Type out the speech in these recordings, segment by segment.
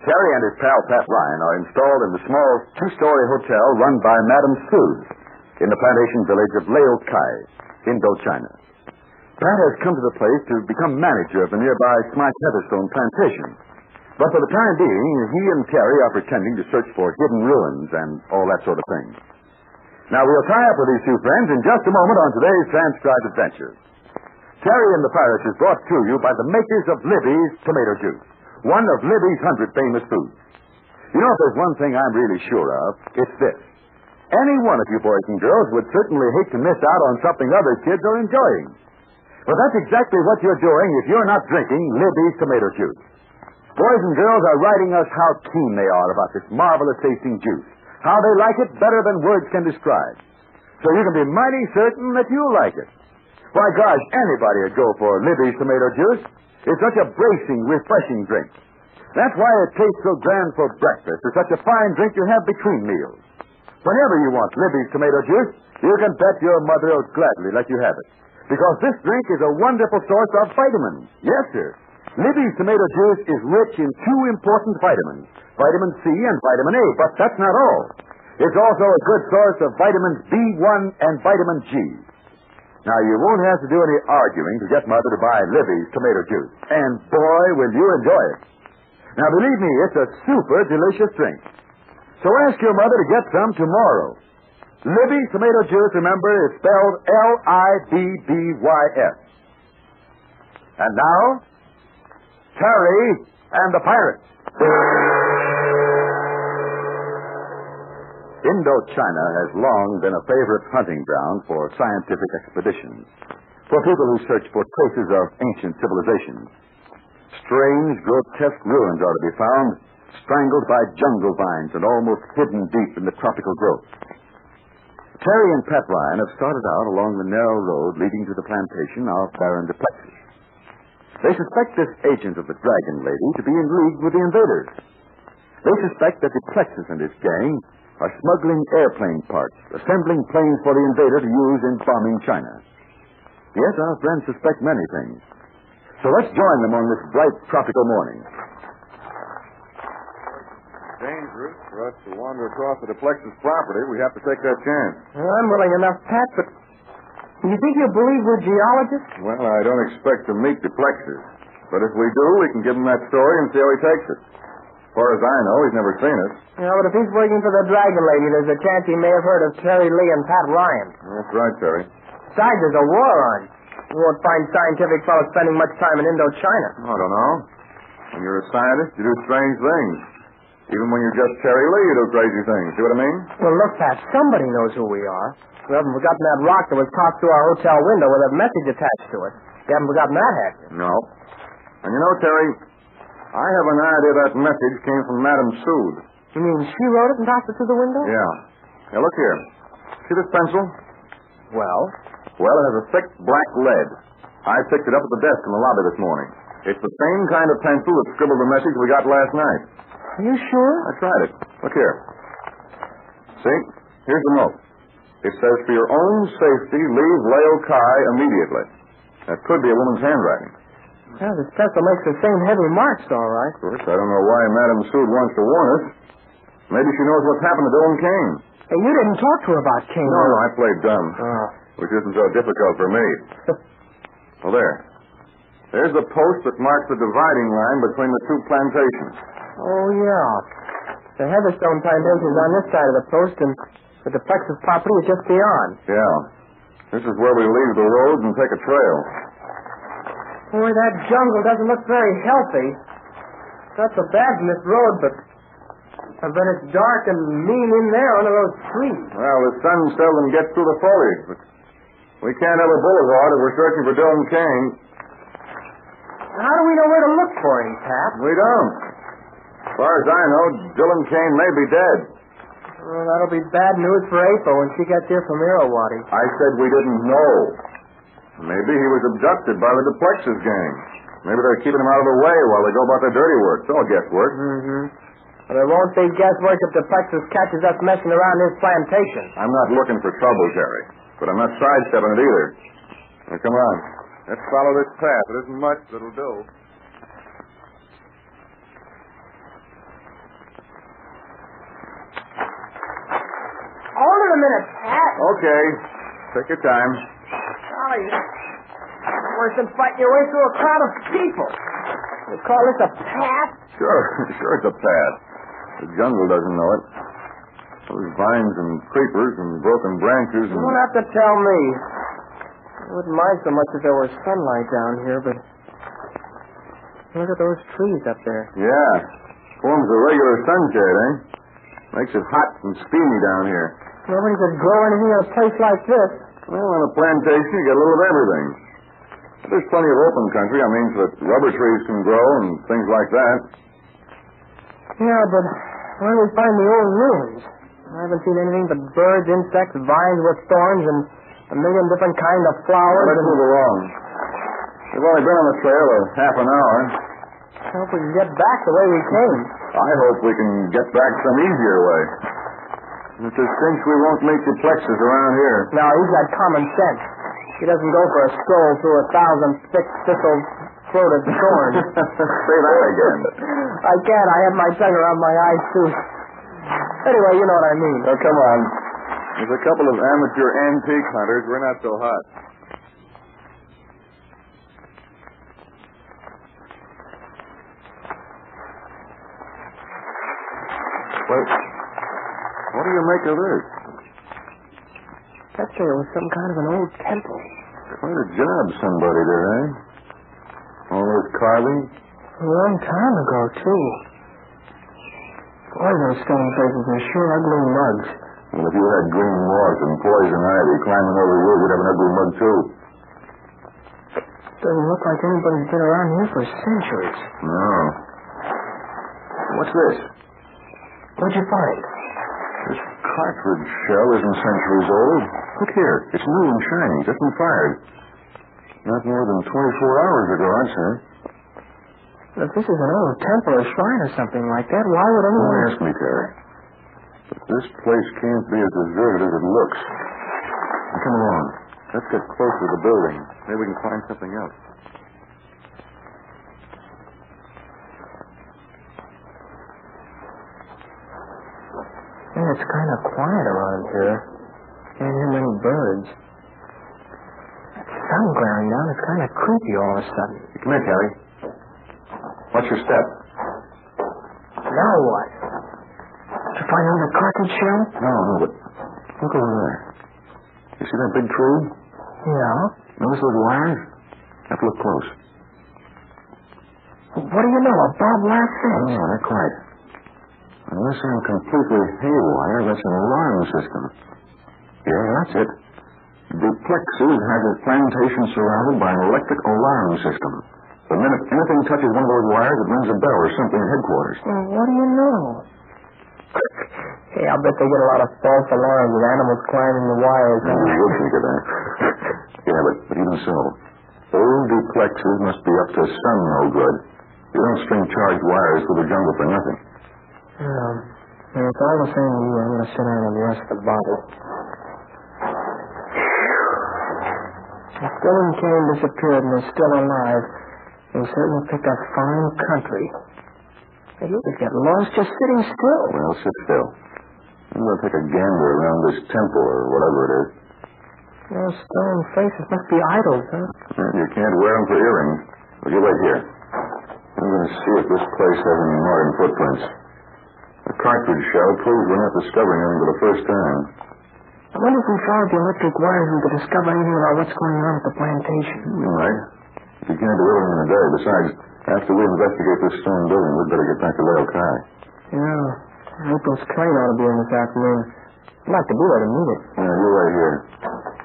Terry and his pal Pat Ryan are installed in the small two-story hotel run by Madame Sood in the plantation village of Lowther, Indochina. Pat has come to the place to become manager of the nearby Smythe Heatherstone plantation. But for the time being, he and Terry are pretending to search for hidden ruins and all that sort of thing. Now, we'll tie up with these two friends in just a moment on today's transcribed adventure. Terry and the Pirates is brought to you by the makers of Libby's tomato juice, one of Libby's 100 famous foods. You know, if there's one thing I'm really sure of, it's this. Any one of you boys and girls would certainly hate to miss out on something other kids are enjoying. But that's exactly what you're doing if you're not drinking Libby's tomato juice. Boys and girls are writing us how keen they are about this marvelous tasting juice, how they like it better than words can describe. So you can be mighty certain that you'll like it. Why, gosh, anybody would go for Libby's tomato juice. It's such a bracing, refreshing drink. That's why it tastes so grand for breakfast. It's such a fine drink you have between meals. Whenever you want Libby's tomato juice, you can bet your mother will gladly let you have it. Because this drink is a wonderful source of vitamins. Yes, sir. Libby's tomato juice is rich in two important vitamins, vitamin C and vitamin A, but that's not all. It's also a good source of vitamins B1 and vitamin G. Now, you won't have to do any arguing to get Mother to buy Libby's tomato juice. And, boy, will you enjoy it. Now, believe me, it's a super delicious drink. So ask your mother to get some tomorrow. Libby's tomato juice, remember, is spelled L-I-B-B-Y-S. And now, Terry and the Pirates. Indochina has long been a favorite hunting ground for scientific expeditions, for people who search for traces of ancient civilizations. Strange, grotesque ruins are to be found, strangled by jungle vines and almost hidden deep in the tropical growth. Terry and Pat Ryan have started out along the narrow road leading to the plantation of Baron Duplessis. They suspect this agent of the Dragon Lady to be in league with the invaders. They suspect that Duplessis and his gang are smuggling airplane parts, assembling planes for the invader to use in bombing China. Yes, our friends suspect many things. So let's join them on this bright tropical morning. Dangerous for us to wander across the Duplessis property. We have to take that chance. Well, I'm willing enough, Pat, but you think you'll believe we're geologists? Well, I don't expect to meet Duplessis. But if we do, we can give him that story and see how he takes it. As far as I know, he's never seen us. Yeah, but if he's working for the Dragon Lady, there's a chance he may have heard of Terry Lee and Pat Ryan. That's right, Terry. Besides, there's a war on. You won't find scientific fellows spending much time in Indochina. I don't know. When you're a scientist, you do strange things. Even when you're just Terry Lee, you do crazy things. See what I mean? Well, look, Pat, somebody knows who we are. We haven't forgotten that rock that was tossed through our hotel window with a message attached to it. You haven't forgotten that, have you? No. And you know, Terry, I have an idea that message came from Madame Sood. You mean she wrote it and tossed it through the window? Yeah. Now, look here. See this pencil? Well? Well, it has a thick black lead. I picked it up at the desk in the lobby this morning. It's the same kind of pencil that scribbled the message we got last night. Are you sure? I tried it. Look here. See? Here's the note. It says, for your own safety, leave Lowther immediately. That could be a woman's handwriting. Well, this pencil makes the same heavy marks, all right. Of course, I don't know why Madame Sood wants to warn us. Maybe she knows what's happened to Dylan Kane. Hey, you didn't talk to her about Kane. No, I played dumb. Oh. Which isn't so difficult for me. Well, there. There's the post that marks the dividing line between the two plantations. Oh, yeah. The Heatherstone plantation's on this side of the post, and the Duplessis property is just beyond. Yeah. This is where we leave the road and take a trail. Boy, that jungle doesn't look very healthy. Not so bad from this road, but it's dark and mean in there under those trees. Well, the sun seldom gets through the foliage, but we can't have a boulevard if we're searching for Dylan Kane. How do we know where to look for him, Pat? We don't. As far as I know, Dylan Kane may be dead. Well, that'll be bad news for April when she gets here from Irrawaddy. I said we didn't know. Maybe he was abducted by the Duplessis gang. Maybe they're keeping him out of the way while they go about their dirty work. It's all guesswork. Mm-hmm. Well, there won't be guesswork if Duplessis catches us messing around his plantation. I'm not looking for trouble, Terry, but I'm not sidestepping it either. Now, come on. Let's follow this path. It isn't much, but it'll do. minute, Pat. Okay. Take your time. Golly, worse than fighting your way through a crowd of people. You call this a path? Sure it's a path. The jungle doesn't know it. Those vines and creepers and broken branches and... You won't have to tell me. I wouldn't mind so much if there was sunlight down here, but... Look at those trees up there. Yeah. Forms a regular sunshade, eh? Makes it hot and steamy down here. Nobody could grow anything in a place like this. Well, on a plantation, you get a little of everything. There's plenty of open country. I mean, that rubber trees can grow and things like that. Yeah, but where do we find the old ruins? I haven't seen anything but birds, insects, vines with thorns, and a million different kind of flowers. Let's move along. We've only been on the trail a half an hour. I hope we can get back the way we came. I hope we can get back some easier way. It's a cinch we won't meet the plexus around here. No, he's got common sense. He doesn't go for a stroll through 1,000 thick thistle-throated thorns. Say that again. I can't. I have my tongue around my eyes, too. Anyway, you know what I mean. Oh, come on. There's a couple of amateur antique hunters. We're not so hot. What do you make of this? That sure was some kind of an old temple. Quite a job somebody did, eh? All those carvings? A long time ago, too. Boy, those stone faces are sure ugly mugs. Well, if you had green moss and poison ivy climbing over you, you'd have an ugly mug, too. Doesn't look like anybody's been around here for centuries. No. What's this? What'd you find? This cartridge shell isn't centuries old. Look here. It's new and shiny, just been fired. Not more than 24 hours ago, I'd say. If this is an old temple or shrine or something like that, why would anyone... Don't ask me, Terry. But this place can't be as deserted as it looks. Now, come along. Let's get close to the building. Maybe we can find something else. Yeah, it's kind of quiet around here. Can't hear many birds. That sun glaring down is kind of creepy all of a sudden. Come here, Terry. What's your step? Now what? Did you find another cartridge shell? No, but look over there. You see that big tree? Yeah. Notice those wires? Have to look close. What do you know? A barbed wire fence? No, not quite. Unless I'm completely haywire, that's an alarm system. Yeah, that's it. The plexus has its plantation surrounded by an electric alarm system. The minute anything touches one of those wires, it rings a bell or something at headquarters. Well, what do you know? Hey, I'll bet they get a lot of false alarms with animals climbing the wires. You would think of that. Yeah, but even so, old duplexes must be up to some no good. You don't string charged wires through the jungle for nothing. And it's all the same to you. I'm going to sit down and rest the body. If Dylan Kane disappeared and is still alive, he certainly picked a fine country. Hey, you could get lost just sitting still. Well, sit still. I'm going to take a gander around this temple or whatever it is. Those stone faces must be idols, huh? You can't wear them for earrings. Well, you wait here. I'm going to see if this place has any modern footprints. The cartridge shell proves we're not discovering anything for the first time. I wonder if we followed the electric wires we could discover anything about what's going on at the plantation. You might. If you can't do everything in a day. Besides, after we investigate this stone building, we'd better get back to Lale Kai. Yeah. April's train ought to be in this afternoon. I'd like to be there to meet it. Yeah, you're right here.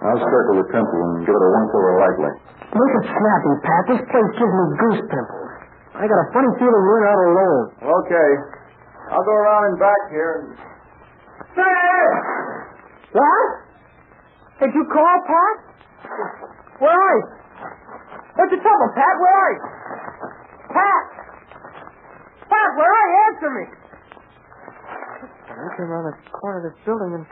I'll circle the temple and give it a once-over lightly. Look at Snappy, Pat. This place gives me goose pimples. I got a funny feeling we're not alone. Okay. I'll go around and back here and... Hey! What? Did you call, Pat? Where are you? What's the trouble, Pat? Where are you? Pat! Pat, where are you? Answer me! I came around the corner of this building and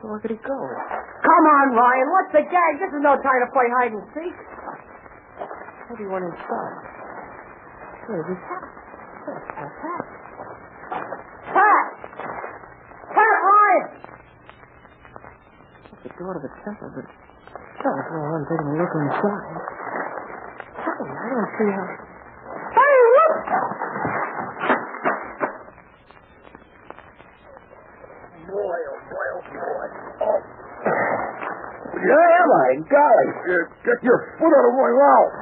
where could he go? Come on, Ryan. What's the gag? This is no time to play hide and seek. Maybe he went inside. Where's he? Pat! Pat! Pat, Ryan! door to the temple, but that was no one taking a look inside. Hey, I don't see how... Hey, look! Boy, oh boy, oh boy. Oh. Where am I? Golly. Get your foot out of my mouth.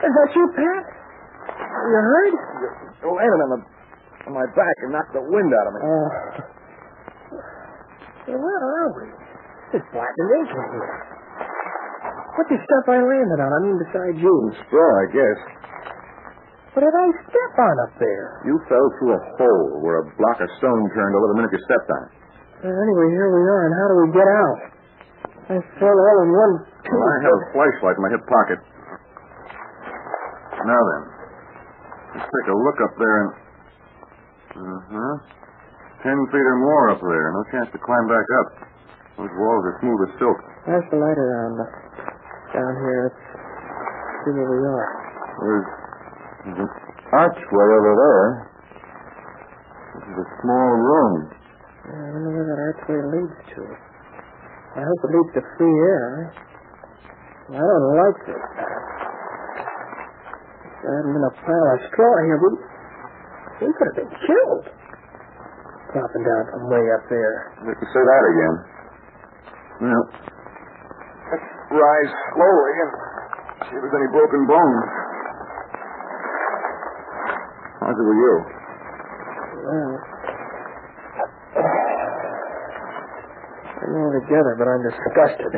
Is that you, Pat? You hurt? You landed on my back and knocked the wind out of me. Well, where are we? It's black and ink in here. What's the stuff I landed on? I mean, besides you. Straw, I guess. What did I step on up there? You fell through a hole where a block of stone turned over the minute you stepped on it. Anyway, here we are, and how do we get out? I fell all in one tube. Well, I have a flashlight in my hip pocket. Now then, let's take a look up there and... 10 feet or more up there. No chance to climb back up. Those walls are smooth as silk. Pass the light around. Down here, let's see where we are. There's an archway over there. This is a small room. I wonder where that archway leads to. I hope it leads to free air. I don't like this. If there hadn't been a pile of straw here, we could have been killed. Dropping down from way up there. Let me say that again. Well, let's rise slowly and see if there's any broken bones. How's it with you? Well, I'm all together, but I'm disgusted.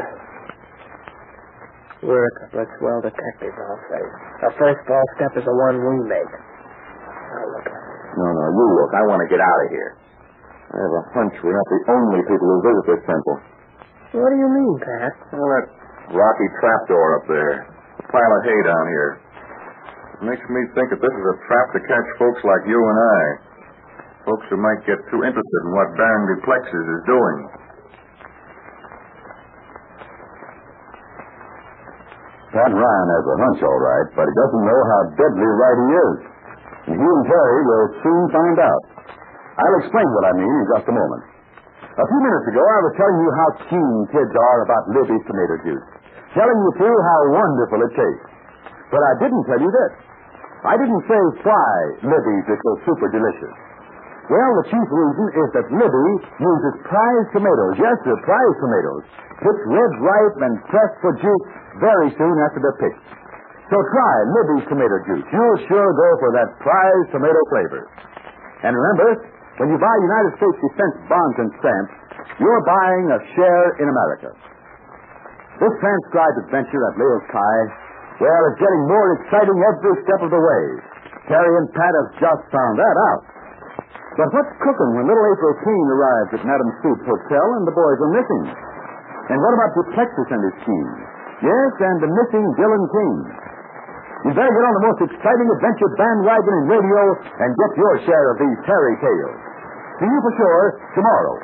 We're a couple of swell detectives, I'll say. The first false step is the one we make. Now look at it. No, you look. I want to get out of here. I have a hunch we're not the only people who visit this temple. What do you mean, Pat? Well, that rocky trapdoor up there. A pile of hay down here. It makes me think that this is a trap to catch folks like you and I. Folks who might get too interested in what Baron Duplexes is doing. Pat Ryan has a hunch, all right, but he doesn't know how deadly right he is. And he and Terry will soon find out. I'll explain what I mean in just a moment. A few minutes ago, I was telling you how keen kids are about Libby's tomato juice. Telling you, too, how wonderful it tastes. But I didn't tell you this. I didn't say why Libby's is so super delicious. Well, the chief reason is that Libby uses prize tomatoes. Yes, sir, prize tomatoes. Picked red ripe and pressed for juice very soon after they're picked. So try Libby's tomato juice. You'll sure go for that prize tomato flavor. And remember, when you buy United States Defense bonds and stamps, you're buying a share in America. This transcribed adventure at Leo's Kai, well, it's getting more exciting every step of the way. Terry and Pat have just found that out. But what's cooking when little April Keene arrives at Madame Soup's hotel and the boys are missing? And what about Duplexus and his team? Yes, and the missing Dylan King. You better get on the most exciting adventure bandwagon in radio and get your share of these fairy tales. See you for sure tomorrow.